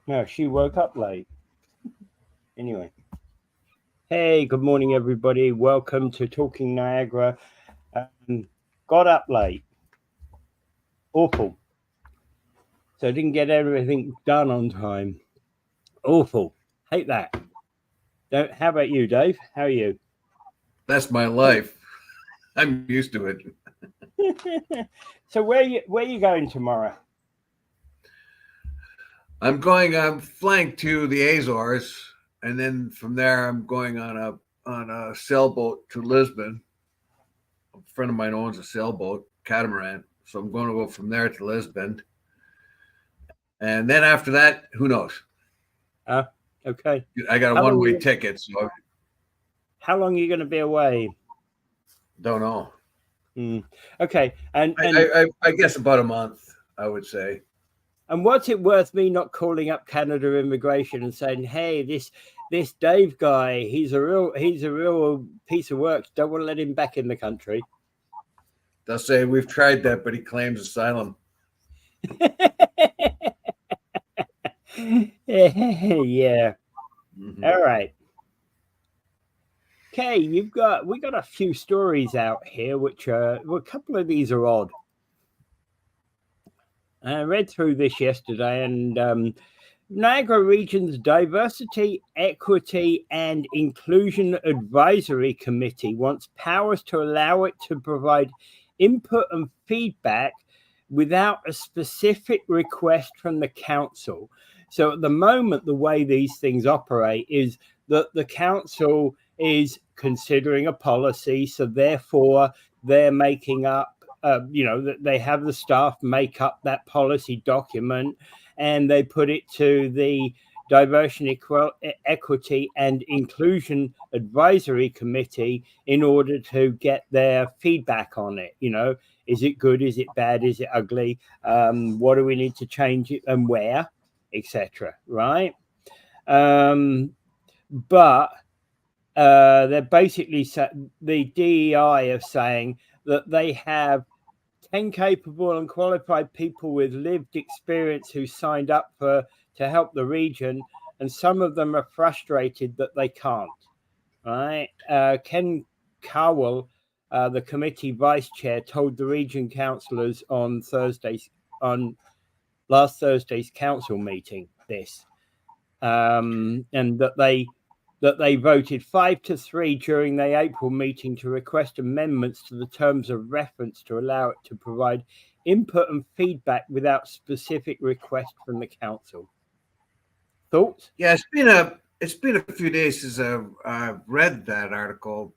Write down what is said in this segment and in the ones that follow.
No, she woke up late. Anyway. Hey, good morning, everybody. Welcome to Talking Niagara. Got up late. Awful. So didn't get everything done on time. Awful. Hate that. Don't. How about you, Dave? How are you? That's my life. I'm used to it. So where you going tomorrow? I'm flying to the Azores, and then from there I'm going on a sailboat to Lisbon. A friend of mine owns a sailboat, catamaran, so I'm going to go from there to Lisbon, and then after that, who knows? Ah, okay. I got a How one long way you ticket, so I how long are you going to be away? don't know. Hmm. Okay. And I, and I I guess about a month, I would say. and what's it worth me not calling up Canada Immigration and saying, "Hey, this Dave guy, he's a real piece of work. Don't want to let him back in the country." They'll say we've tried that, but he claims asylum. Yeah. Hmm. All right. Okay, we got a few stories out here, which well, a couple of these are odd. I read through this yesterday, and Niagara Region's Diversity, Equity, and Inclusion Advisory Committee wants powers to allow it to provide input and feedback without a specific request from the council. So at the moment, the way these things operate is that the council is considering a policy, so therefore they're making up. That they have the staff make up that policy document and they put it to the Diversity, Equity, and Inclusion Advisory Committee in order to get their feedback on it. Is it good? Is it bad? Is it ugly? What do we need to change it and where, etc. Right? Um, but they're basically the DEI are saying that they have 10 capable and qualified people with lived experience who signed up to help the region, and some of them are frustrated that they can't. Right? Ken Cowell, the committee vice chair, told the region councillors on last Thursday's council meeting this, and that they voted 5-3 during the April meeting to request amendments to the terms of reference to allow it to provide input and feedback without specific request from the council. Thoughts? Yeah, it's been a few days since I've read that article,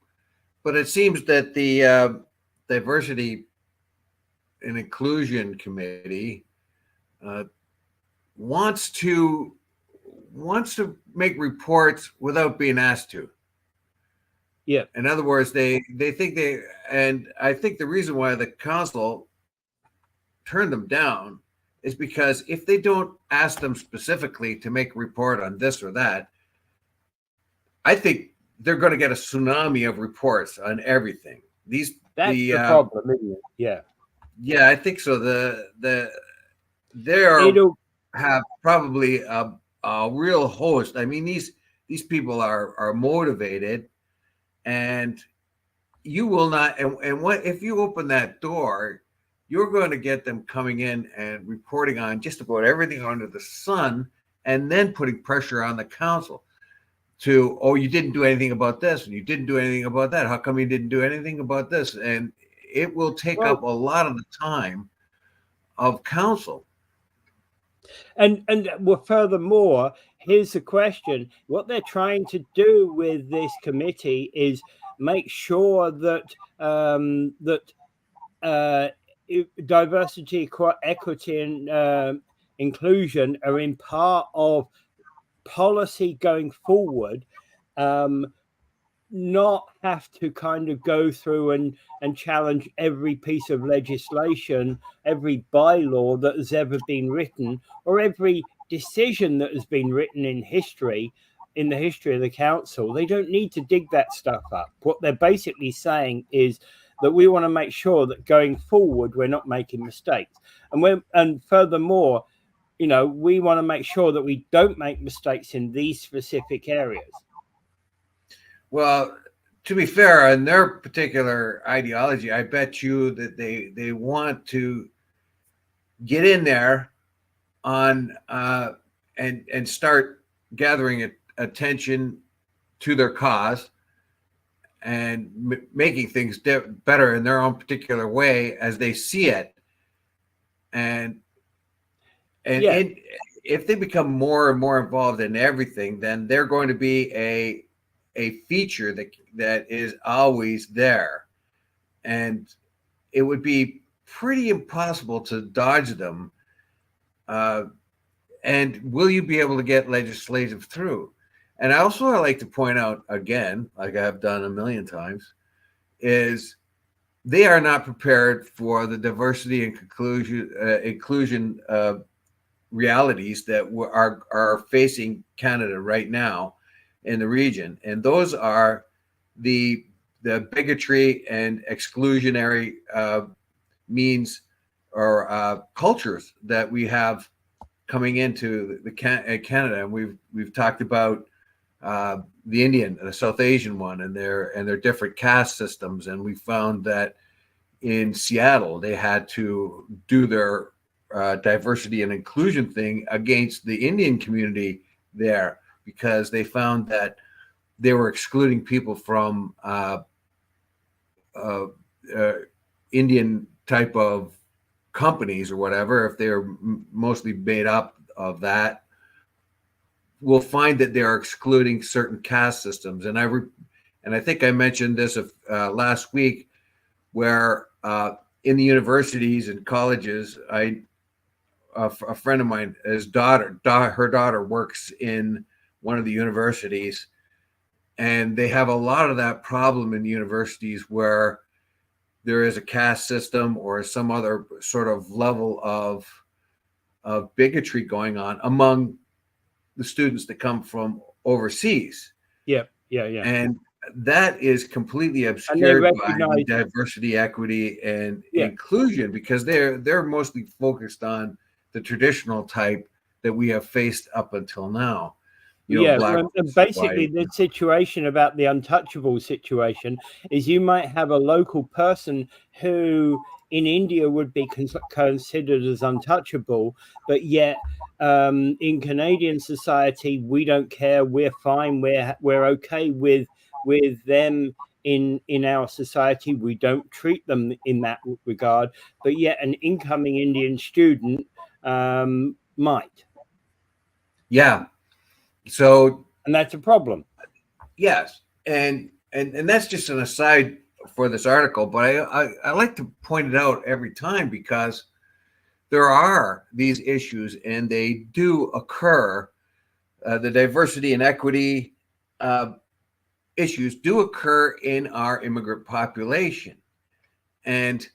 but it seems that the diversity and inclusion committee uh, wants to wants to make reports without being asked to. Yeah, In other words, they think they and I think the reason why the council turned them down is because if they don't ask them specifically to make a report on this or that, I think they're going to get a tsunami of reports on everything. These that's the the problem, isn't it? Yeah, Yeah, I think so. They it'll have probably a real host. I mean, these people are motivated, and you will not. And what if you open that door? You're going to get them coming in and reporting on just about everything under the sun, and then putting pressure on the council to, oh, you didn't do anything about this, and you didn't do anything about that. How come you didn't do anything about this? And it will take well, up a lot of the time of council. and well, furthermore, here's the question: what they're trying to do with this committee is make sure that uh, diversity, equity, and inclusion are in part of policy going forward, um, not have to kind of go through and challenge every piece of legislation, every bylaw that has ever been written, or every decision that has been written in the history of the council. They don't need to dig that stuff up. What they're basically saying is that we want to make sure that going forward we're not making mistakes. And furthermore, we want to make sure that we don't make mistakes in these specific areas. Well, to be fair, in their particular ideology, I bet you that they want to get in there on and start gathering attention to their cause and making things better in their own particular way as they see it. And if they become more and more involved in everything, then they're going to be a feature that is always there, and it would be pretty impossible to dodge them. And will you be able to get legislative through? And I also like to point out again, like I've done a million times, is they are not prepared for the diversity and inclusion realities that are facing Canada right now in the region, and those are the bigotry and exclusionary means or cultures that we have coming into Canada. And we've talked about the Indian, the South Asian one, and their different caste systems. And we found that in Seattle, they had to do their diversity and inclusion thing against the Indian community there, because they found that they were excluding people from Indian type of companies or whatever, if they're mostly made up of that. We'll find that they are excluding certain caste systems. And I think I mentioned this last week, where in the universities and colleges, a friend of mine, her daughter works in one of the universities, and they have a lot of that problem in universities where there is a caste system or some other sort of level of bigotry going on among the students that come from overseas. Yeah. And that is completely obscured by the diversity, equity, and inclusion, because they're mostly focused on the traditional type that we have faced up until now. Basically the situation about the untouchable situation is you might have a local person who in India would be considered as untouchable, but yet in Canadian society we don't care, we're fine, we're okay with them in our society, we don't treat them in that regard, but yet an incoming Indian student might. So, and that's a problem. Yes, and that's just an aside for this article, but I like to point it out every time, because there are these issues and they do occur. The diversity and equity issues do occur in our immigrant population, and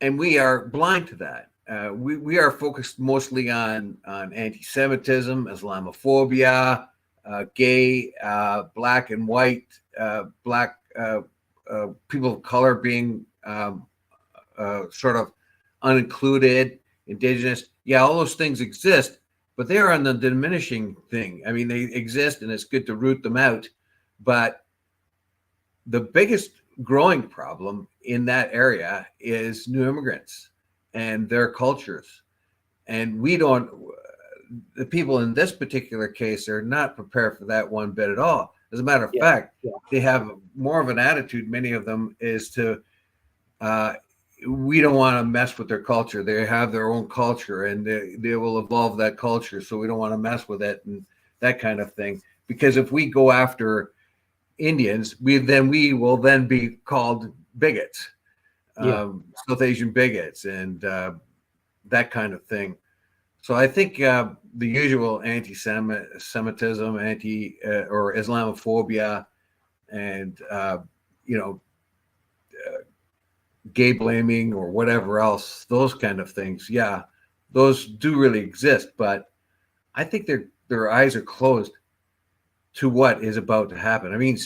we are blind to that. We are focused mostly on anti-Semitism, Islamophobia, gay, black and white, black people of color being sort of unincluded, indigenous. Yeah, all those things exist, but they are on the diminishing thing. I mean, they exist and it's good to root them out. But the biggest growing problem in that area is new immigrants and their cultures. And the people in this particular case are not prepared for that one bit at all. As a matter of fact, they have more of an attitude, many of them, is to, we don't want to mess with their culture. They have their own culture and they will evolve that culture. So we don't want to mess with it and that kind of thing. Because if we go after Indians, we will then be called bigots. South Asian bigots and that kind of thing. So I think the usual anti-Semitism, or Islamophobia, and gay blaming or whatever else, those kind of things, those do really exist. But I think their eyes are closed to what is about to happen. I mean,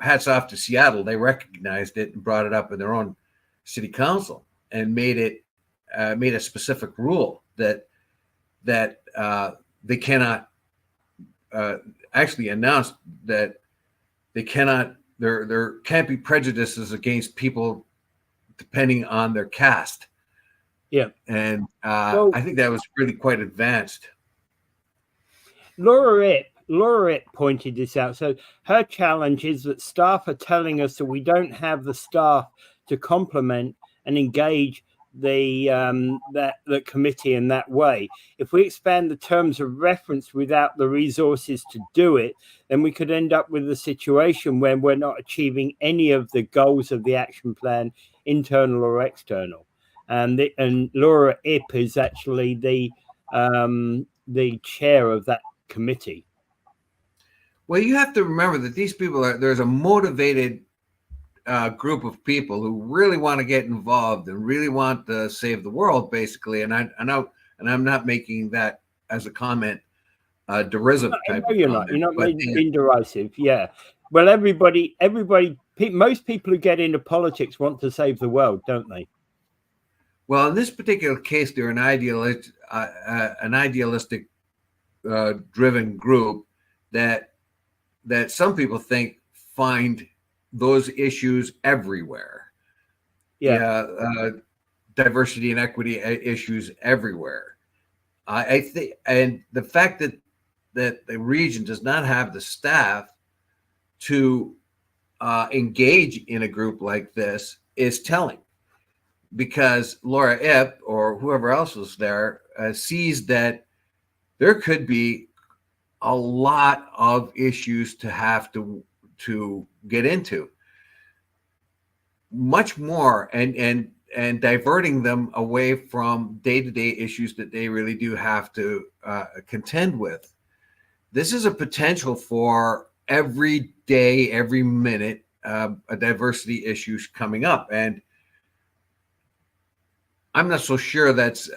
hats off to Seattle; they recognized it and brought it up in their own city council and made a specific rule that that they cannot actually announced that they cannot. There can't be prejudices against people depending on their caste. Yeah. And Well, I think that was really quite advanced. Laura Ip pointed this out. So her challenge is that staff are telling us that we don't have the staff to complement and engage the committee in that way. If we expand the terms of reference without the resources to do it, then we could end up with a situation where we're not achieving any of the goals of the action plan, internal or external. And Laura Ip is actually the chair of that committee. Well, you have to remember that these people there's a motivated group of people who really want to get involved and really want to save the world, basically. And I'm not making that as a comment, derisive type of You're comment. not being derisive. Yeah. Well, most people who get into politics want to save the world, don't they? Well, in this particular case, they're an idealistic driven group that some people think find those issues everywhere. Yeah. Diversity and equity issues everywhere. I think, and the fact that the region does not have the staff to engage in a group like this is telling, because Laura Ip or whoever else was there sees that there could be a lot of issues to have to get into, much more, and diverting them away from day-to-day issues that they really do have to contend with. This is a potential for every day, every minute, a diversity issues coming up, and I'm not so sure that's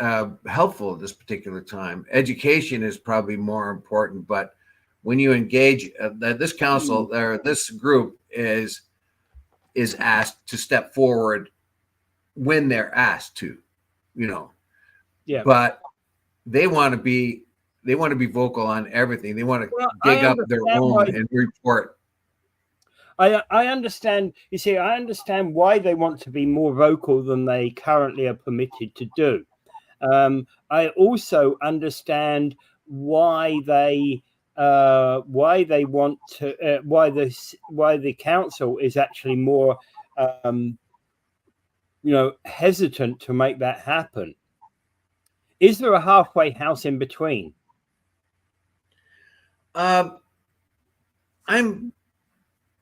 helpful at this particular time. Education is probably more important, but when you engage, this council or this group is asked to step forward when they're asked to, Yeah. But they want to be vocal on everything. They want to dig up their own and report. I understand. You see, I understand why they want to be more vocal than they currently are permitted to do. I also understand why they want to why the council is actually more hesitant to make that happen. Is there a halfway house in between?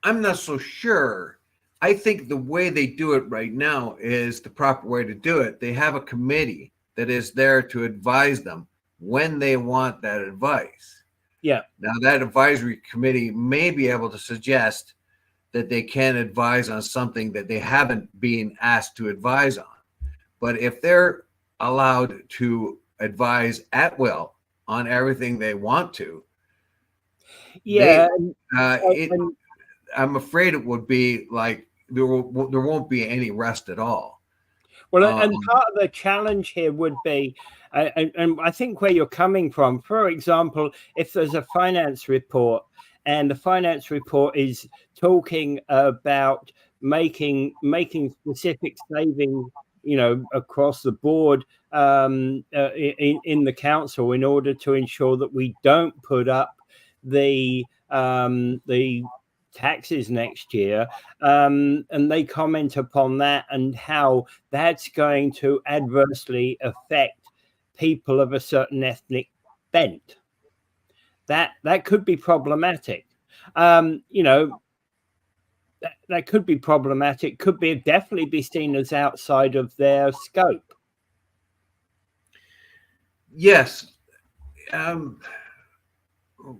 I'm not so sure. I think the way they do it right now is the proper way to do it. They have a committee that is there to advise them when they want that advice. Yeah. Now, that advisory committee may be able to suggest that they can advise on something that they haven't been asked to advise on. But if they're allowed to advise at will on everything they want to, I'm afraid it would be like there won't be any rest at all. Well, and part of the challenge here would be, and I think where you're coming from, for example, if there's a finance report and the finance report is talking about making specific savings, across the board in the council in order to ensure that we don't put up the taxes next year, and they comment upon that and how that's going to adversely affect people of a certain ethnic bent. That could be problematic. That could be problematic. Could be definitely be seen as outside of their scope. Yes.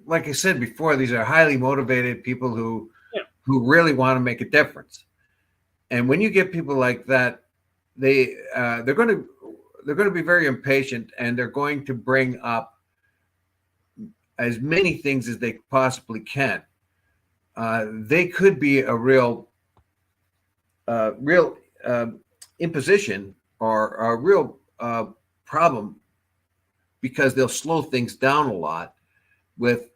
Like I said before, these are highly motivated people who really want to make a difference. And when you get people like that, they're going to be very impatient, and they're going to bring up as many things as they possibly can. They could be a real imposition or a real problem because they'll slow things down a lot with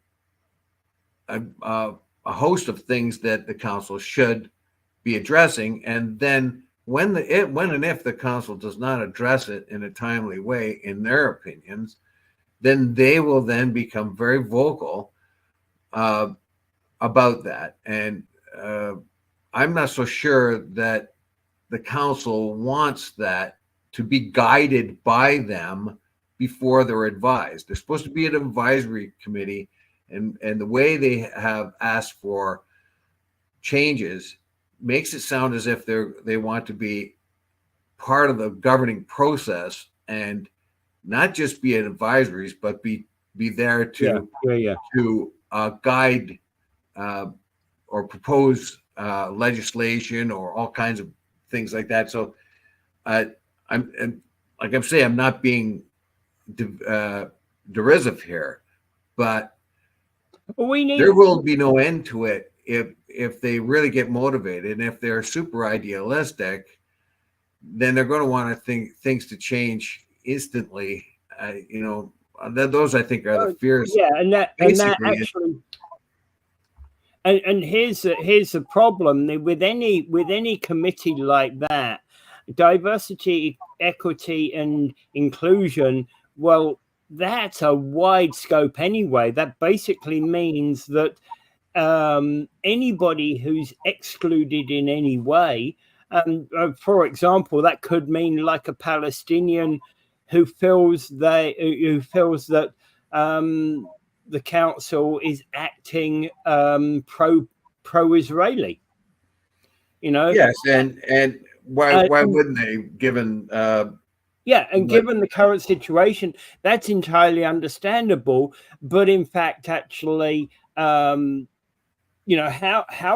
a host of things that the council should be addressing. And then when and if the council does not address it in a timely way, in their opinions, then they will then become very vocal about that. And I'm not so sure that the council wants that to be guided by them before they're advised. They're supposed to be an advisory committee, and the way they have asked for changes makes it sound as if they want to be part of the governing process and not just be an advisories, but be there to guide or propose legislation or all kinds of things like that. So I'm like I'm saying, I'm not being derisive here, but there will be no end to it if they really get motivated, and if they're super idealistic, then they're going to want to think things to change instantly. Those I think are the fears. Yeah, and that actually. And here's the problem with any committee like that: diversity, equity, and inclusion. Well, that's a wide scope anyway. That basically means that anybody who's excluded in any way, for example, that could mean like a Palestinian who feels that the council is acting pro-Israeli. Yes, and why wouldn't they? Given given the current situation, that's entirely understandable. But in fact, actually, how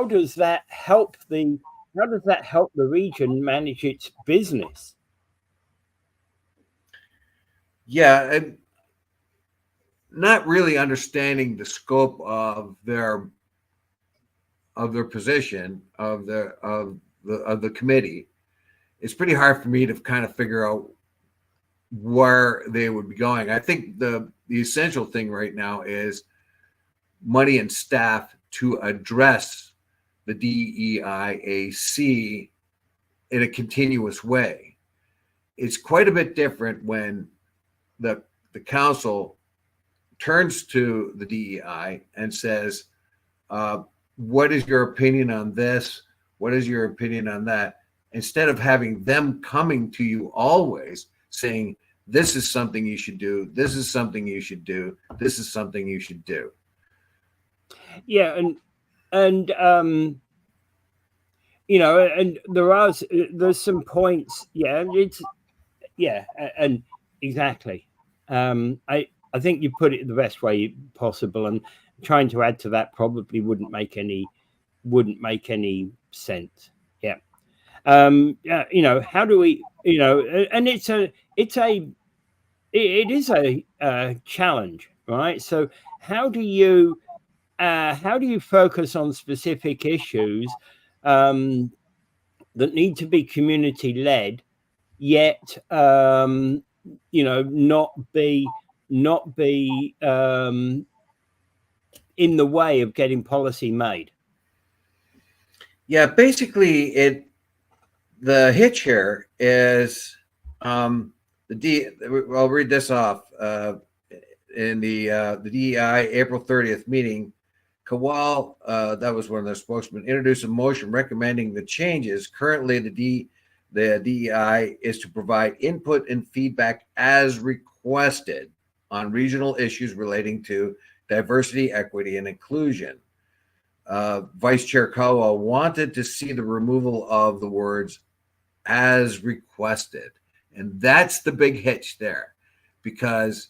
does that help the region manage its business? Yeah, and not really understanding the scope of their position of the committee, it's pretty hard for me to kind of figure out where they would be going. I think the essential thing right now is money and staff to address the DEIAC in a continuous way. It's quite a bit different when the council turns to the DEI and says, what is your opinion on this? What is your opinion on that? Instead of having them coming to you always saying, this is something you should do. This is something you should do. This is something you should do. Yeah. And there's some points. Yeah. And exactly. I think you put it the best way possible, and trying to add to that probably wouldn't make any sense. Yeah. How do we, and it is a challenge, right? So how do you focus on specific issues that need to be community led, yet not be in the way of getting policy made? Yeah, basically, the hitch here is I'll read this off in the DEI April 30th meeting. Kowal, that was one of their spokesmen, introduced a motion recommending the changes. Currently, the DEI is to provide input and feedback as requested on regional issues relating to diversity, equity, and inclusion. Vice Chair Kowal wanted to see the removal of the words as requested. And that's the big hitch there, because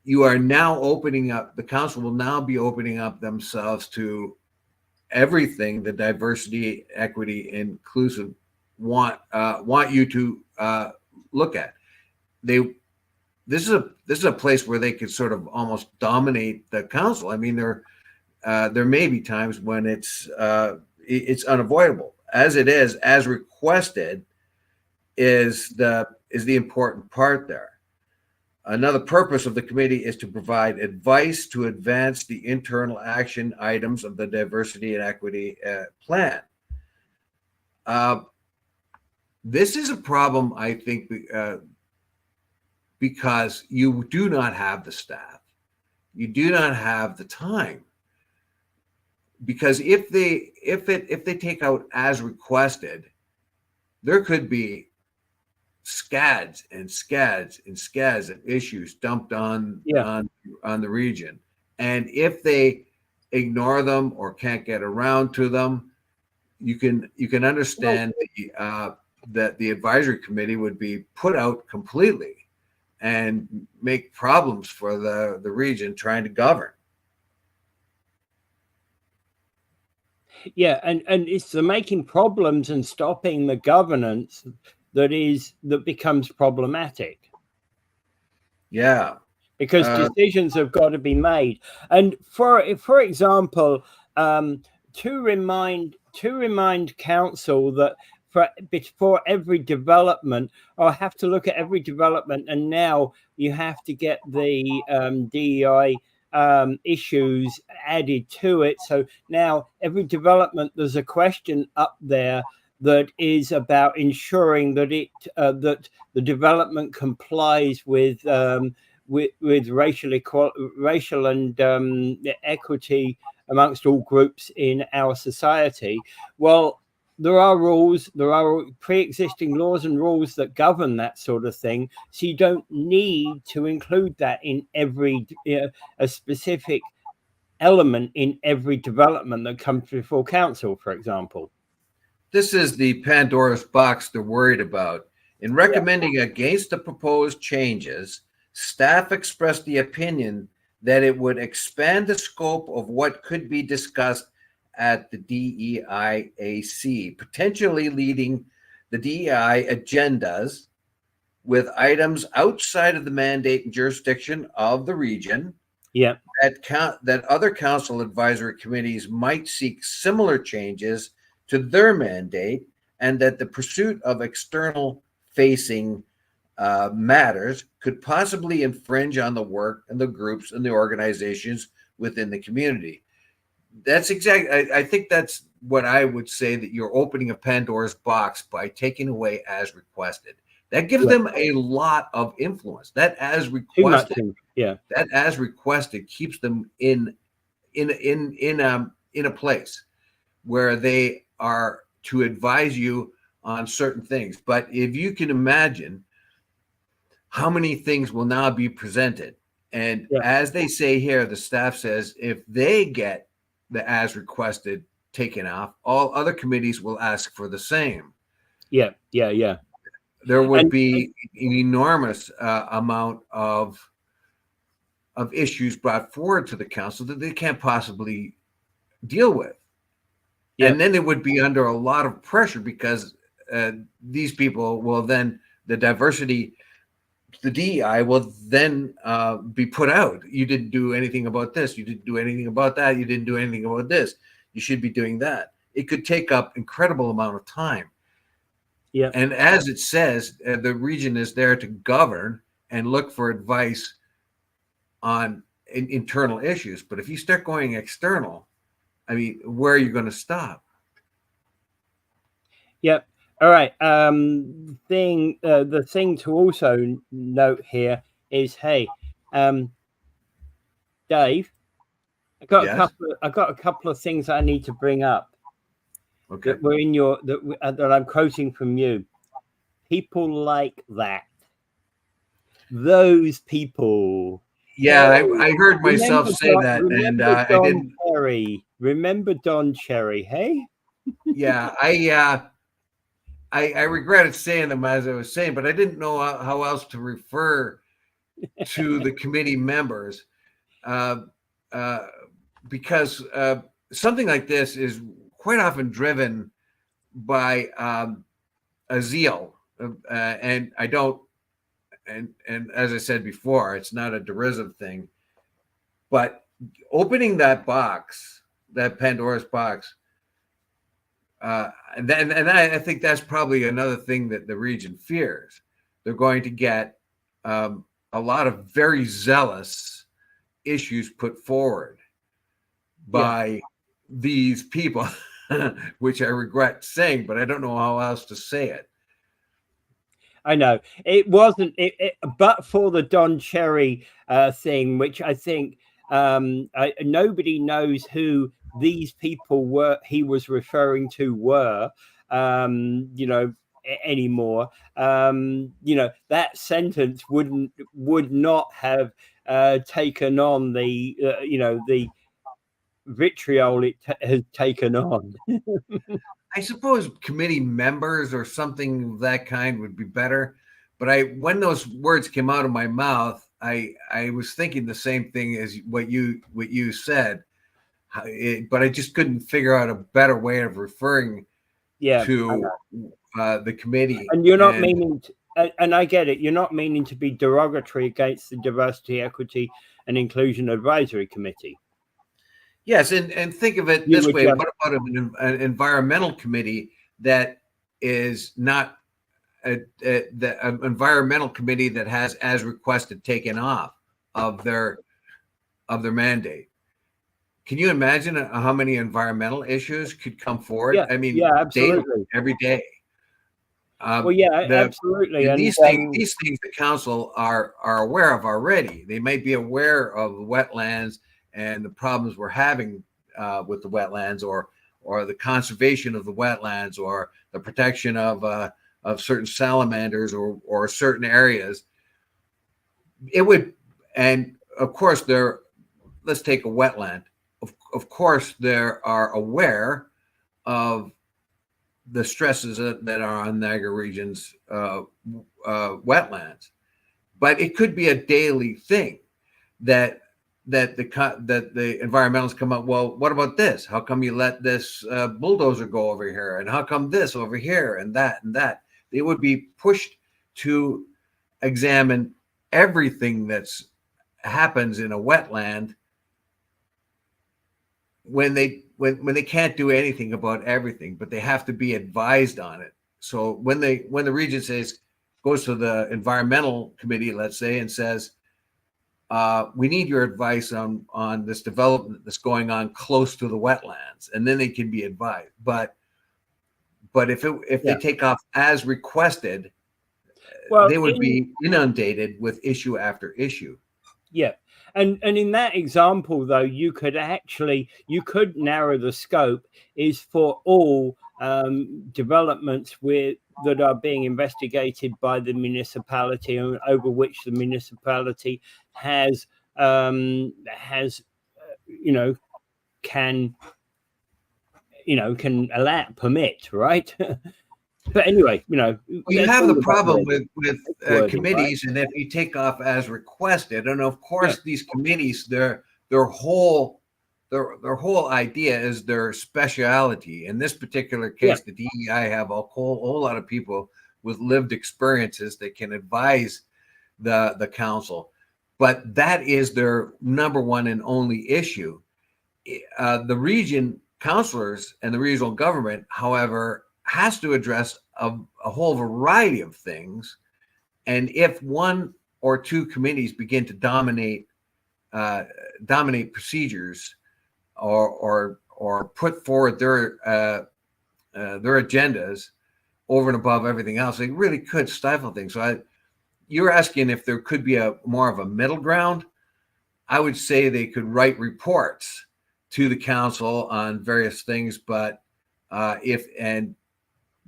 you are now opening up, the council will now be opening up themselves to everything the diversity, equity, inclusive want you to look at. This is a place where they could sort of almost dominate the council. I mean, there may be times when it's unavoidable. As it is, as requested, is the important part there. Another purpose of the committee is to provide advice to advance the internal action items of the diversity and equity plan. This is a problem, I think, because you do not have the staff. You do not have the time. Because if they take out as requested, there could be scads and scads and scads of issues dumped on the region. And if they ignore them or can't get around to them, you can understand that the advisory committee would be put out completely and make problems for the region trying to govern. Yeah, and it's the making problems and stopping the governance that becomes problematic. Yeah, because decisions have got to be made. And for example, to remind council that before every development, I have to look at every development, and now you have to get the DEI issues added to it. So now every development, there's a question up there that is about ensuring that that the development complies with racial and equity amongst all groups in our society. Well, there are rules, there are pre-existing laws and rules that govern that sort of thing. So you don't need to include that in every a specific element in every development that comes before council, for example. This is the Pandora's box they're worried about. In recommending against the proposed changes, staff expressed the opinion that it would expand the scope of what could be discussed at the DEIAC, potentially leading the DEI agendas with items outside of the mandate and jurisdiction of the region. Yeah, that other council advisory committees might seek similar changes to their mandate, and that the pursuit of external facing matters could possibly infringe on the work and the groups and the organizations within the community. That's exactly, I think that's what I would say, that you're opening a Pandora's box by taking away as requested. That gives them a lot of influence. That as requested, that as requested keeps them in a place where they are to advise you on certain things. But if you can imagine how many things will now be presented, and as they say here, the staff says if they get the as requested taken off, all other committees will ask for the same. Yeah. There would be an enormous amount of issues brought forward to the council that they can't possibly deal with. And then it would be under a lot of pressure, because these people will then, the DEI will then be put out. You didn't do anything about this. You didn't do anything about that. You didn't do anything about this. You should be doing that. It could take up incredible amount of time. Yeah. And as it says, the region is there to govern and look for advice on internal issues. But if you start going external, I mean, where are you going to stop? Yep. All right. The thing to also note here is, hey, Dave, I got a couple of things I need to bring up. Okay. That were in your that I'm quoting from you. People like that. Those people. Yeah, I heard myself say that, and I didn't. Remember Don Cherry, hey? Yeah, I regretted saying them as I was saying, but I didn't know how else to refer to the committee members, because something like this is quite often driven by a zeal, and I don't. And as I said before, it's not a derisive thing, but opening that box, that Pandora's box, and I think that's probably another thing that the region fears. They're going to get a a lot of very zealous issues put forward by these people, which I regret saying, but I don't know how else to say it. I know it wasn't but for the Don Cherry thing, which I think nobody knows who these people were he was referring to were, anymore. That sentence would not have taken on the the vitriol it has taken on. I suppose committee members or something of that kind would be better. But when those words came out of my mouth, I was thinking the same thing as what you said, but I just couldn't figure out a better way of referring to the committee. And you're not meaning to, and I get it, you're not meaning to be derogatory against the Diversity, Equity, and Inclusion Advisory Committee. Yes, and think of it this way: what about an environmental committee that is not an environmental committee that has, as requested, taken off of their mandate? Can you imagine how many environmental issues could come forward? Yeah, I mean, absolutely. daily, every day. Absolutely. And these things the council are aware of already. They might be aware of wetlands and the problems we're having with the wetlands, or the conservation of the wetlands, or the protection of certain salamanders or certain areas. It would, and of course, let's take a wetland. Of course, they are aware of the stresses that are on Niagara region's wetlands, but it could be a daily thing that the environmentalists come up. Well, what about this? How come you let this bulldozer go over here? And how come this over here and that and that? They would be pushed to examine everything that's happens in a wetland when they can't do anything about everything, but they have to be advised on it. So when the region goes to the environmental committee, let's say, and says, we need your advice on this development that's going on close to the wetlands, and then they can be advised. But if they take off as requested, they would be inundated with issue after issue. Yeah. And in that example, though, you could narrow the scope is for all developments that are being investigated by the municipality, and over which the municipality can permit, right? But anyway, you have the problem with committees, right? And if you take off as requested, and of course these committees, their whole idea is their speciality. In this particular case, the DEI have a whole lot of people with lived experiences that can advise the council, but that is their number one and only issue. The region councilors and the regional government, however, has to address a whole variety of things. And if one or two committees begin to dominate procedures or put forward their agendas over and above everything else, they really could stifle things. So you're asking if there could be more of a middle ground. I would say they could write reports to the council on various things, but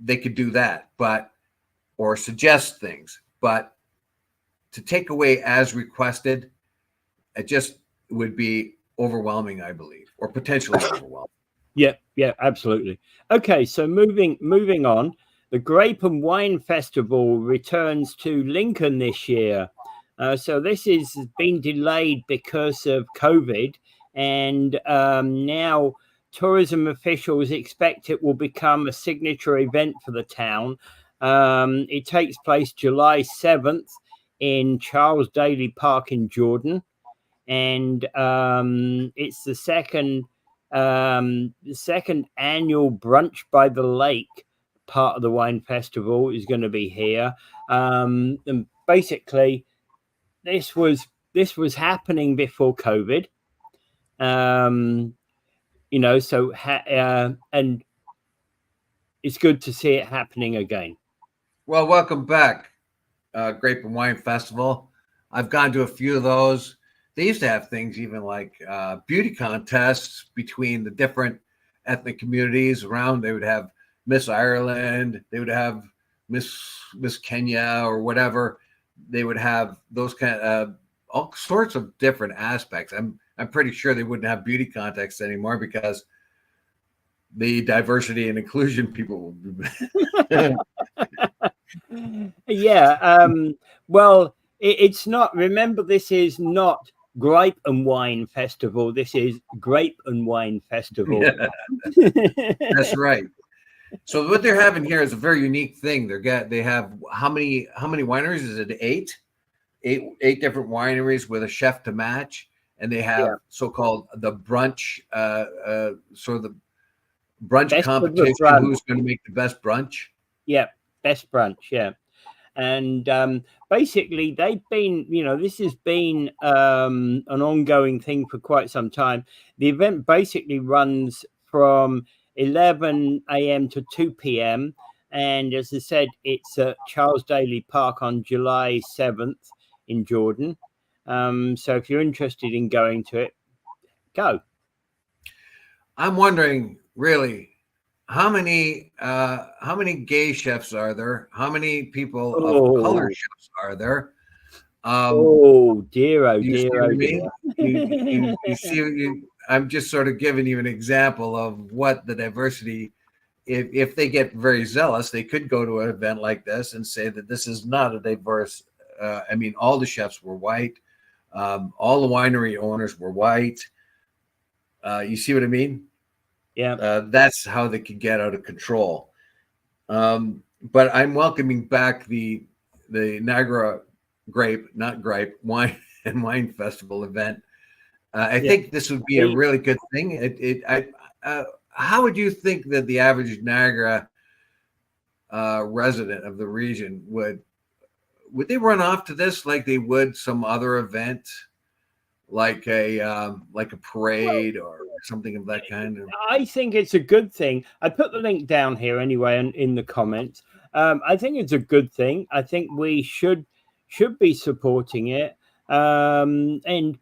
they could do that, or suggest things, but to take away as requested, it just would be overwhelming, I believe, or potentially overwhelming. Yeah, absolutely. Okay, so moving on, the Grape and Wine Festival returns to Lincoln this year. So this has been delayed because of COVID, and now tourism officials expect it will become a signature event for the town. It takes place July 7th in Charles Daly Park in Jordan, and it's the second annual Brunch by the Lake part of the wine festival is going to be here. And basically, this was happening before COVID. So and it's good to see it happening again. Well, welcome back, Grape and Wine Festival. I've gone to a few of those. They used to have things even like beauty contests between the different ethnic communities around. They would have Miss Ireland, they would have Miss Kenya or whatever. They would have those kind of all sorts of different aspects. I'm pretty sure they wouldn't have beauty contests anymore because the diversity and inclusion people will be. Yeah. Well, it's not. Remember, this is not Grape and Wine Festival. This is Grape and Wine Festival. Yeah, that's right. So what they're having here is a very unique thing. They have how many wineries? Is it eight different wineries with a chef to match, and they have so-called the brunch, sort of the brunch Best competition. brunch. Who's going to make the best brunch? Yeah, best brunch. Yeah, and basically they've been, this has been an ongoing thing for quite some time. The event basically runs from 11 a.m. to 2 p.m. and as I said, it's at Charles Daly Park on July 7th in Jordan. So if you're interested in going to it, go. I'm wondering, really, how many gay chefs are there? How many people of color chefs are there? Oh dear! Oh You see dear! what I Oh mean? dear! You see, I'm just sort of giving you an example of what the diversity. If they get very zealous, they could go to an event like this and say that this is not a diverse. I mean, all the chefs were white. All the winery owners were white. You see what I mean? Yeah. That's how they could get out of control. But I'm welcoming back the Niagara not Gripe, Wine and Wine Festival event. I think this would be a really good thing. How would you think that the average Niagara resident of the region would they run off to this like they would some other event, like a parade or something of that kind? I think it's a good thing. I put the link down here anyway in the comments. I think it's a good thing. I think we should be supporting it. And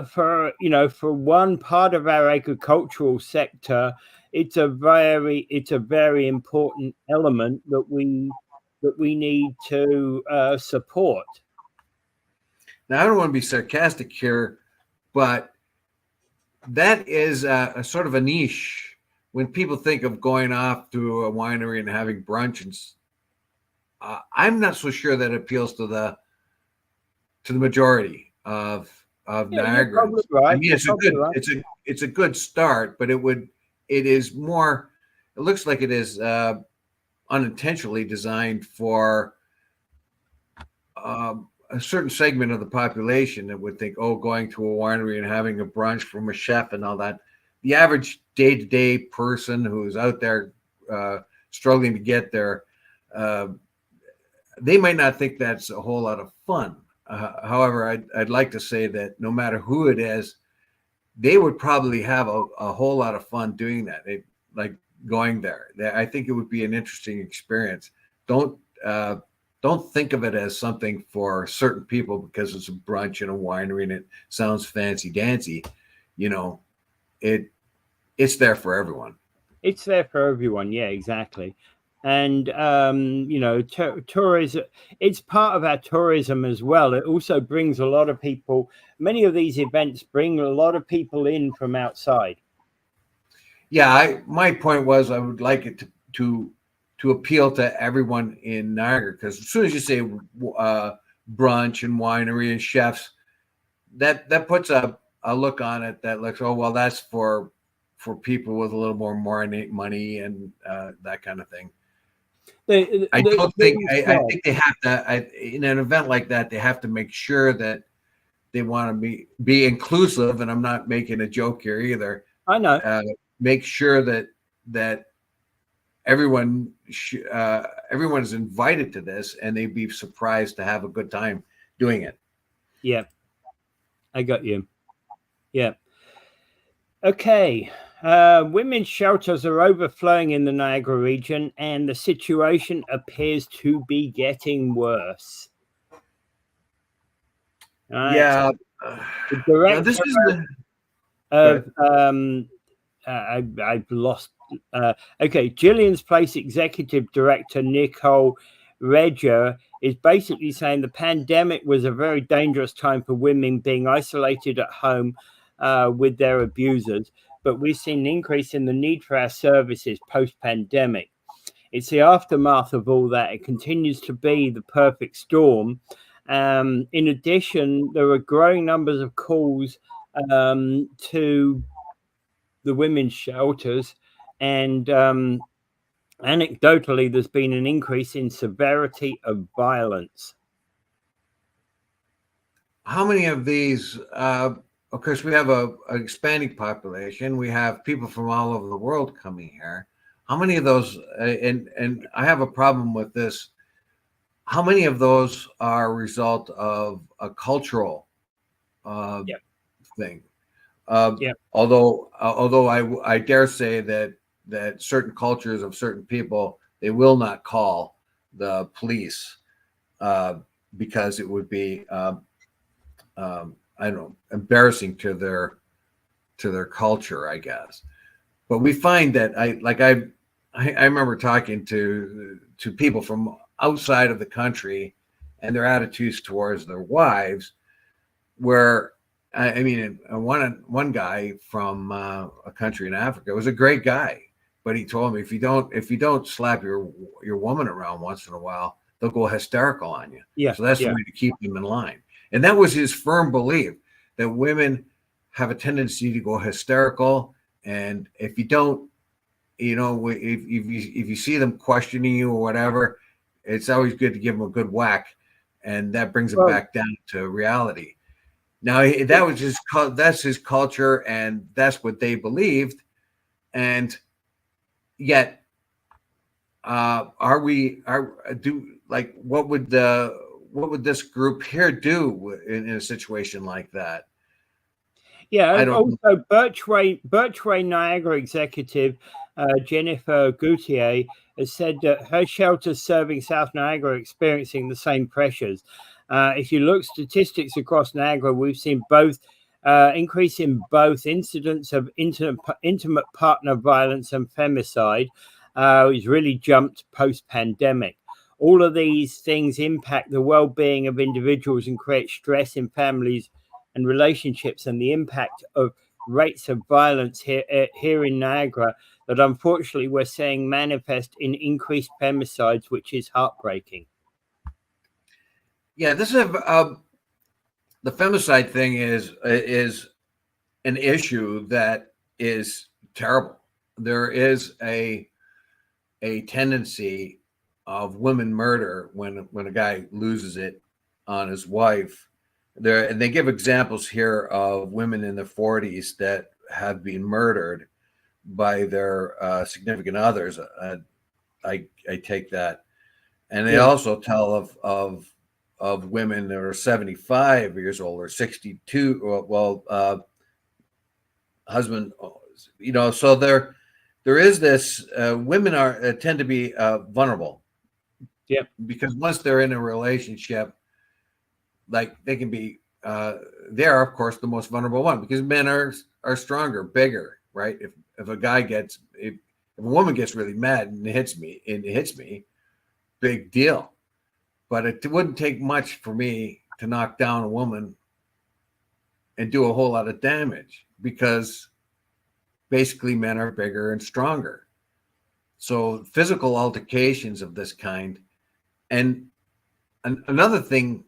for one part of our agricultural sector, it's a very important element that we need to support. Now, I don't want to be sarcastic here, but that is a sort of a niche when people think of going off to a winery and having brunch. And I'm not so sure that appeals to the majority of Niagara. Right. I mean, it's a good start, but it is more. It looks like it is unintentionally designed for a certain segment of the population that would think, oh, going to a winery and having a brunch from a chef and all that. The average day-to-day person who's out there struggling to get there, they might not think that's a whole lot of fun. However, I'd like to say that no matter who it is, they would probably have a whole lot of fun doing that. Like going there. I think it would be an interesting experience. Don't think of it as something for certain people because it's a brunch and a winery and it sounds fancy dancy. It's there for everyone. It's there for everyone. Yeah, exactly. And tourism, it's part of our tourism as well. It also brings a lot of people. Many of these events bring a lot of people in from outside. Yeah, my point was I would like it to appeal to everyone in Niagara, because as soon as you say brunch and winery and chefs, that puts a look on it that looks, oh well, that's for people with a little more money and that kind of thing. I think they have to in an event like that, they have to make sure that they want to be inclusive, and I'm not making a joke here either. I know. Make sure that everyone is invited to this, and they'd be surprised to have a good time doing it. Yeah, I got you. Yeah. Okay. Women's shelters are overflowing in the Niagara region, and the situation appears to be getting worse. All right. Yeah. The Now this director is the of good. I've lost. Okay, Gillian's Place executive director Nicole Reger is basically saying the pandemic was a very dangerous time for women being isolated at home with their abusers, but we've seen an increase in the need for our services post-pandemic. It's the aftermath of all that. It continues to be the perfect storm. In addition, there are growing numbers of calls to the women's shelters, and anecdotally, there's been an increase in severity of violence. How many of these? Of course, we have an expanding population. We have people from all over the world coming here. How many of those? And I have a problem with this. How many of those are a result of a cultural Yeah, thing? yeah. Although I dare say that certain cultures of certain people, they will not call the police because it would be I don't know, embarrassing to their culture, I guess. But we find that I remember talking to people from outside of the country and their attitudes towards their wives, where I mean, one guy from a country in Africa was a great guy, but he told me if you don't slap your woman around once in a while, they'll go hysterical on you. Yeah, So that's the yeah. way to keep them in line. And that was his firm belief that women have a tendency to go hysterical, and if you don't, if you see them questioning you or whatever, it's always good to give them a good whack, and that brings them Well, back down to reality. Now that's his culture, and that's what they believed, and yet, what would this group here do in a situation like that? yeah, I and don't know. also Birchway Niagara executive Jennifer Gauthier has said that her shelters serving South Niagara are experiencing the same pressures. If you look statistics across Niagara, we've seen both increase in both incidents of intimate partner violence and femicide. It's really jumped post-pandemic. All of these things impact the well-being of individuals and create stress in families and relationships, and the impact of rates of violence here in Niagara that unfortunately we're seeing manifest in increased femicides, which is heartbreaking. Yeah, this is the femicide thing is an issue that is terrible. There is a tendency of women murder when a guy loses it on his wife. And they give examples here of women in their 40s that have been murdered by their significant others. I take that, and they Yeah. also tell of women that are 75 years old or 62. Husband, so there is this. Women tend to be vulnerable. Yeah. Because once they're in a relationship, like they can be, they're of course the most vulnerable one because men are stronger, bigger, right? If a woman gets really mad and it hits me, big deal. But it wouldn't take much for me to knock down a woman and do a whole lot of damage because basically men are bigger and stronger. So physical altercations of this kind, and another thing.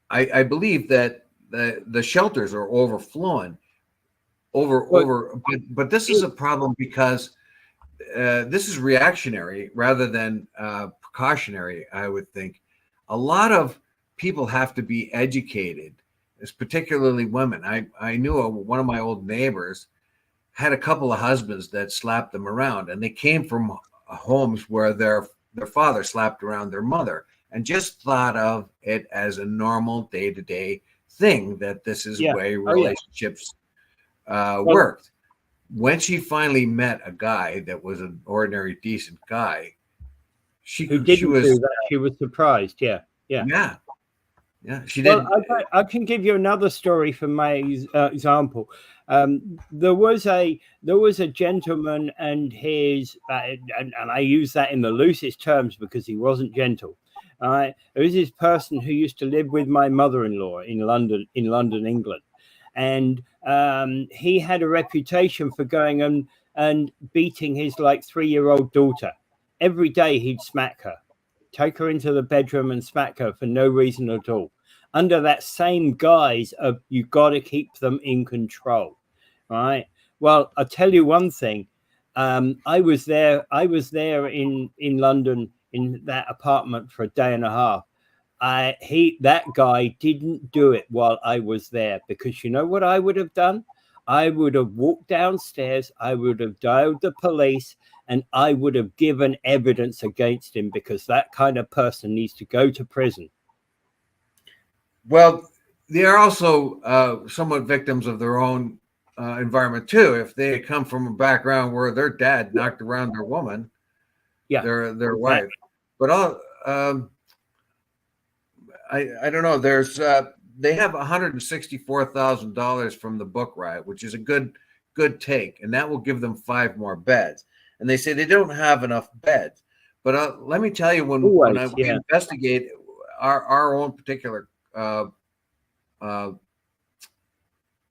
I believe that the shelters are overflowing Well, but this is a problem because this is reactionary rather than precautionary. I would think a lot of people have to be educated, as particularly women. I knew one of my old neighbors had a couple of husbands that slapped them around, and they came from homes where their father slapped around their mother, and just thought of it as a normal day-to-day thing, that this is the way relationships worked. When she finally met a guy that was an ordinary, decent guy, she was surprised. Yeah. She did. Well, I can give you another story from my example. There was a gentleman and his, and I use that in the loosest terms because he wasn't gentle. There was this person who used to live with my mother-in-law in London, England, and he had a reputation for going and beating his like 3-year-old daughter. Every day he'd smack her, take her into the bedroom and smack her for no reason at all, under that same guise of you've got to keep them in control, right? Well, I'll tell you one thing. I was there in London in that apartment for a day and a half. That guy didn't do it while I was there, because you know what I would have done? I would have walked downstairs, I would have dialed the police, and I would have given evidence against him, because that kind of person needs to go to prison. Well, they are also somewhat victims of their own environment too. If they come from a background where their dad knocked around their woman, their wife, but I don't know. There's they have $164,000 from the book riot, which is a good take, and that will give them 5 more beds. And they say they don't have enough beds, but let me tell you, when we investigate our own particular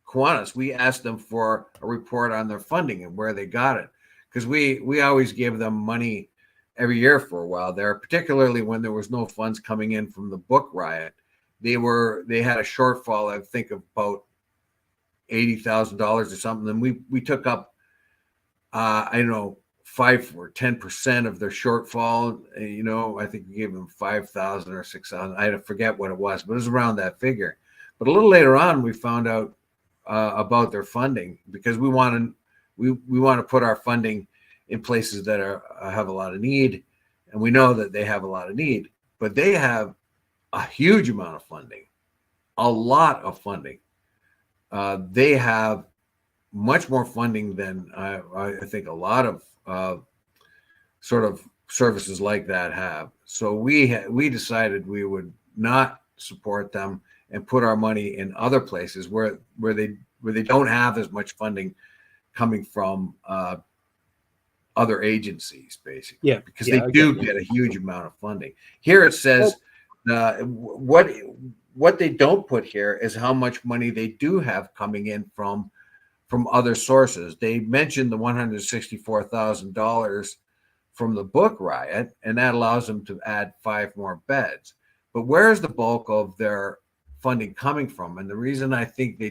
Kiwanis, we asked them for a report on their funding and where they got it, because we always gave them money every year for a while there, particularly when there was no funds coming in from the book riot. They had a shortfall, I think, of about $80,000 or something. And we took up I don't know, 5 or 10% of their shortfall. You know, I think we gave them 5,000 or 6,000. I forget what it was, but it was around that figure. But a little later on, we found out about their funding, because we want to put our funding in places that have a lot of need, and we know that they have a lot of need, but they have a huge amount of funding, a lot of funding. They have much more funding than I think a lot of sort of services like that have. So we decided we would not support them and put our money in other places where they don't have as much funding coming from other agencies, basically. Yeah, because they do get a huge amount of funding. Here it says what they don't put here is how much money they do have coming in from other sources. They mentioned the $164,000 from the book riot, and that allows them to add 5 more beds. But where is the bulk of their funding coming from? And the reason I think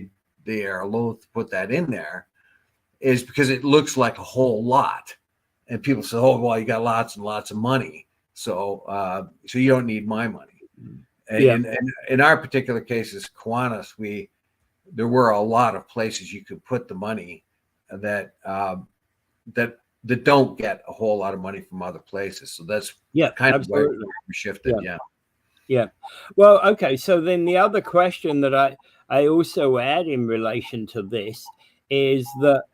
they are loath to put that in there is because it looks like a whole lot, and people say, "Oh, well, you got lots and lots of money, so you don't need my money." And in our particular cases, Kiwanis, there were a lot of places you could put the money that don't get a whole lot of money from other places. So that's kind of where we shifted. Yeah. Well, okay. So then the other question that I also add in relation to this is that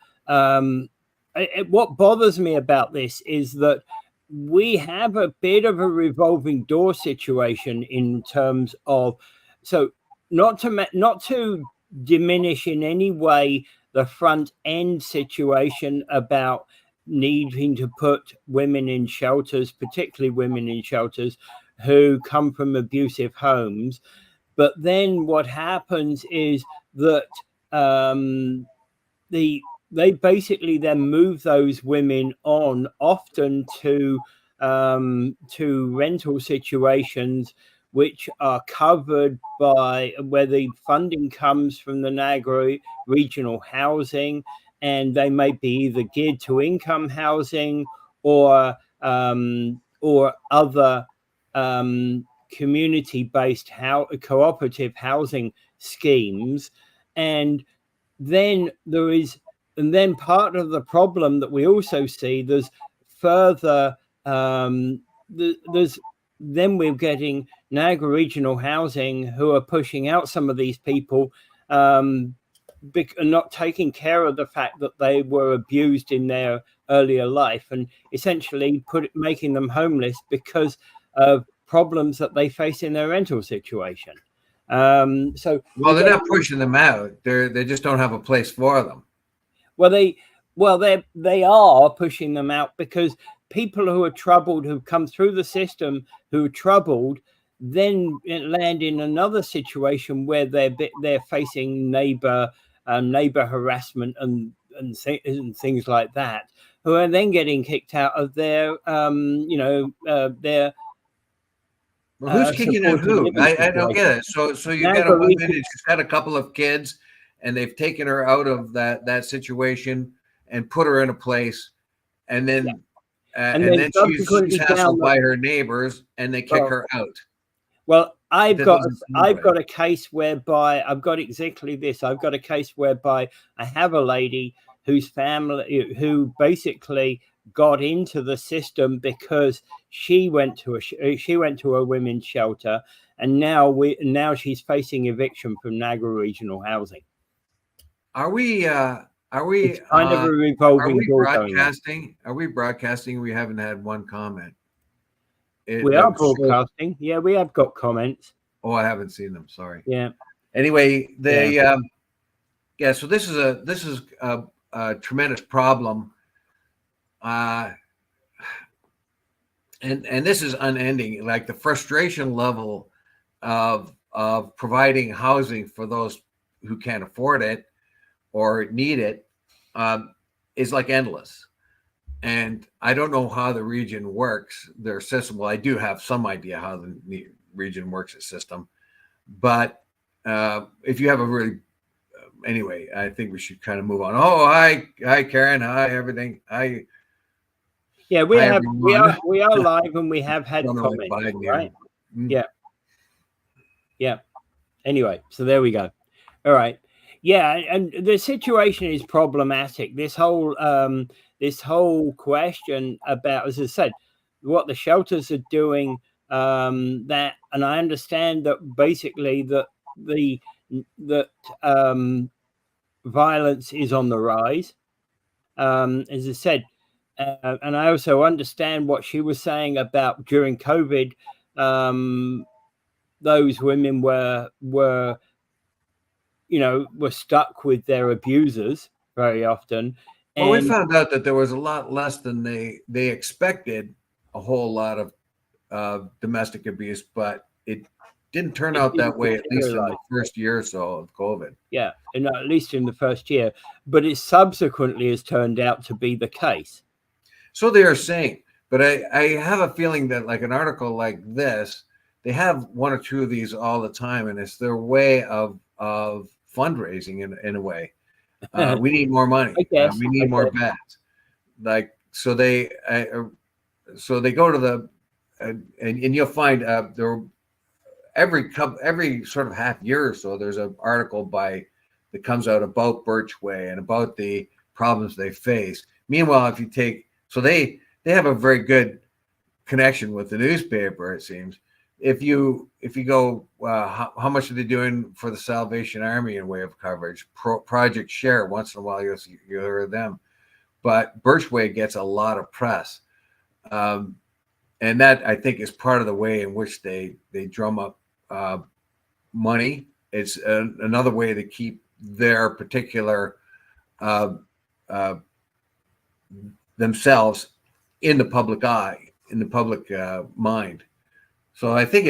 what bothers me about this is that we have a bit of a revolving door situation in terms of, so not to diminish in any way the front end situation about needing to put women in shelters, particularly women in shelters who come from abusive homes. But then what happens is that they basically then move those women on often to rental situations which are covered by, where the funding comes from the Niagara regional housing, and they may be either geared to income housing or other community-based cooperative housing schemes. And then part of the problem that we also see, there's further there's then we're getting Niagara Regional Housing who are pushing out some of these people, not taking care of the fact that they were abused in their earlier life, and essentially making them homeless because of problems that they face in their rental situation. So they're not pushing them out. They just don't have a place for them. They are pushing them out because people who are troubled, who come through the system, who are troubled, then land in another situation where they're facing neighbor harassment and things like that, who are then getting kicked out of their their. Well, who's kicking out who? I don't get it. So you got a woman and she's got a couple of kids, and they've taken her out of that situation and put her in a place, and then and then she's hassled by her neighbors, and they kick her out. Well, I've got a case whereby I've got exactly this. I've got a case whereby I have a lady whose family who basically got into the system because she went to a women's shelter, and now she's facing eviction from Niagara Regional Housing. Are we it's kind of a revolving door broadcasting? Are we broadcasting? We haven't had one comment. We are broadcasting. Yeah, we have got comments. Oh, I haven't seen them. Sorry. Yeah. Anyway, so this is a tremendous problem. And this is unending. Like the frustration level of providing housing for those who can't afford it or need it is like endless. And I don't know how the region works, their system. Well, I do have some idea how the region works, its system. But if you have a really, anyway, I think we should kind of move on. Oh, hi, Karen. Hi, everything. Yeah, we are live, and we have had comments, right? Mm. Yeah. Anyway, so there we go. All right. Yeah, and the situation is problematic. This whole question about, as I said, what the shelters are doing. And I understand that basically that violence is on the rise. As I said. And I also understand what she was saying about during COVID, those women were stuck with their abusers very often. Well, we found out that there was a lot less than they expected, a whole lot of domestic abuse, but it didn't turn out that way, at least in the first year or so of COVID. Yeah, and at least in the first year. But it subsequently has turned out to be the case. So they are saying, but I have a feeling that like an article like this, they have one or two of these all the time, and it's their way of fundraising in a way. We need more money. We need more beds. Like so they go to the and you'll find there every sort of half year or so there's an article that comes out about Birchway and about the problems they face. Meanwhile, if you take so they have a very good connection with the newspaper, it seems. If you go, how much are they doing for the Salvation Army in way of coverage? Project Share, once in a while you hear of them. But Birchway gets a lot of press. And that, I think, is part of the way in which they drum up money. It's another way to keep their particular themselves in the public eye, in the public mind. So I think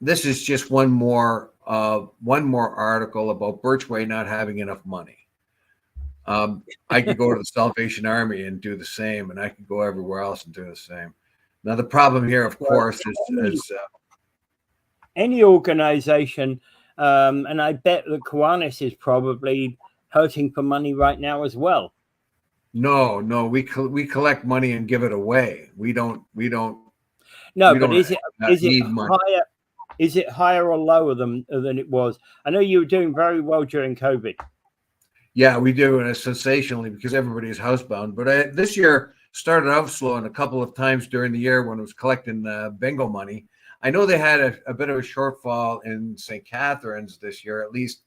this is just one more article about Birchway not having enough money. I could go to the Salvation Army and do the same, and I could go everywhere else and do the same. Now the problem here, of course, is any organization, and I bet that Kiwanis is probably hurting for money right now as well. No, we collect money and give it away. We don't. No, but is it higher? Is it higher or lower than it was? I know you were doing very well during COVID. Yeah, we do, and it's sensationally because everybody's housebound. But this year, started out slow, and a couple of times during the year when it was collecting bingo money. I know they had a bit of a shortfall in St. Catharines this year, at least